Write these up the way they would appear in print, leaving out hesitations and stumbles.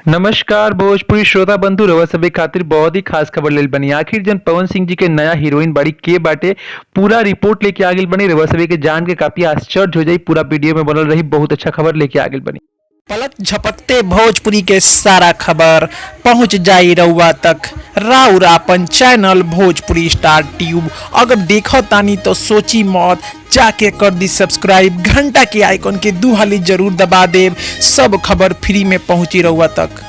नमस्कार भोजपुरी श्रोता बंधु रउआ सभे खातिर बहुत ही खास खबर लेल बनी। आखिर जन पवन सिंह जी के नया हीरोइन बाड़ी के बाटे पूरा रिपोर्ट लेके आ गेल बनी। रउआ सभे के जान के काफी आश्चर्य हो जाई। पूरा वीडियो में बनल रही, बहुत अच्छा खबर लेके आ गेल बनी। पलक झपकते भोजपुरी के सारा खबर पहुंच जाई रउआ तक। राउर आपन चैनल भोजपुरी स्टार ट्यूब अगर देखो तानी तो सोची मत, जाके कर दी सब्सक्राइब, घंटा के आइकन के दू हाली जरूर दबा देव। सब खबर फ्री में पहुंची रउआ तक।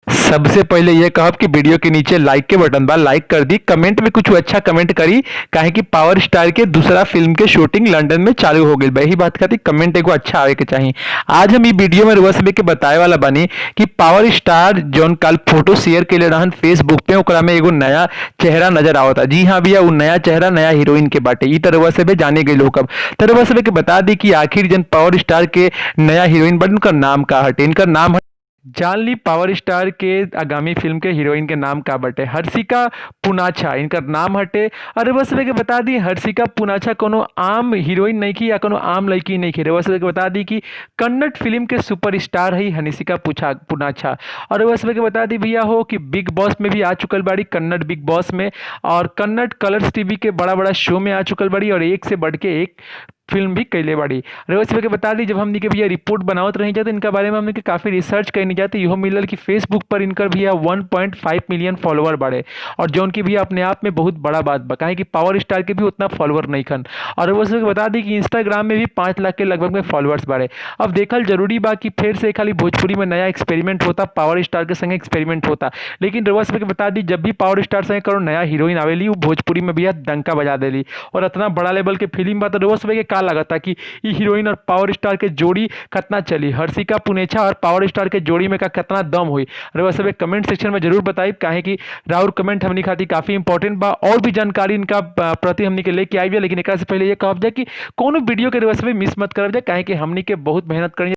सबसे पहले यह कहब कि वीडियो के नीचे लाइक के बटन बा, लाइक कर दी। कमेंट में कुछ अच्छा कमेंट करी, काहे कि पावर स्टार के दूसरा फिल्म के शूटिंग लंदन में चालू हो गई बा। यही बात खातिर कमेंट एगो अच्छा आवे के चाहिए। आज हम ई वीडियो में रउआ सभे के बताए वाला बानी कि पावर स्टार जौन कल फोटो शेयर कैले रहन फेसबुक पे, ओकरा में एगो नया चेहरा नजर आवता। जी हाँ भैया, वो नया चेहरा नया हीरोइन के बाटे। ई त रउआ सभे जाने गई लोग। अब त रउआ सभे के बता दी कि आखिर जन पावर स्टार के नया हीरोइन बाटे उनका नाम का हटे। इनका नाम जान ली पावर स्टार के आगामी फिल्म के हीरोइन के नाम का बटे हर्षिका पुनाछा इनका नाम हटे। और बस के बता दी हर्षिका पुनाछा कोनो आम हीरोइन नहीं की या कोनो आम लड़की नहीं की। बस के बता दी कि कन्नड़ फिल्म के सुपरस्टार है हर्षिका पुनाछा। और बस के बता दी भैया हो कि बिग बॉस में भी आ चुकल बाड़ी, कन्नड़ बिग बॉस में, और कन्नड़ कलर्स टीवी के बड़ा बड़ा शो में आ चुकल बाड़ी, और एक से बढ़ के एक फिल्म भी कैले बाड़ी। रउआ सभे के बता दी जब हमनी के भैया रिपोर्ट बनावत रही जाते इनका बारे में हमने के काफी रिसर्च करनी जाती, इहो मिलल कि फेसबुक पर इनकर भैया 1.5 मिलियन फॉलोअर बाड़े, और जौन की भी अपने आप में बहुत बड़ा बात बा, काहे कि पावर स्टार के भी उतना फॉलोअर नहीं खन। और रउआ सभे के बता दी कि इंस्टाग्राम में भी 5 लाख के लगभग में फॉलोअर्स बाड़े। अब देखल जरूरी बा कि फिर से खाली भोजपुरी में नया एक्सपेरिमेंट होता, पावर स्टार के संगे एक्सपेरिमेंट होता। लेकिन रउआ सभे के बता दी जब भी पावर स्टार संगे करो नया हीरोइन आवेली, वो भोजपुरी में भैया डंका बजा देली। और इतना बड़ा लेवल के फिल्म बा, तो रउआ सभे के का लगता कि ई हीरोइन और पावर स्टार के जोड़ी कितना चली, हर्षिका पुनेछा और पावर स्टार के जोड़ी में का कितना दम हुई। रउआ सभे कमेंट सेक्शन में जरूर बताई, काहे कि राउर कमेंट हमनी खातिर काफी इंपॉर्टेंट बा। और भी जानकारी इनका प्रति हमनी के लेके आई है। लेकिन एक से पहले ये कहब जाए कि कोनो वीडियो के रउआ सभे मिस मत करब जाए, काहे कि हमनी के बहुत मेहनत करी।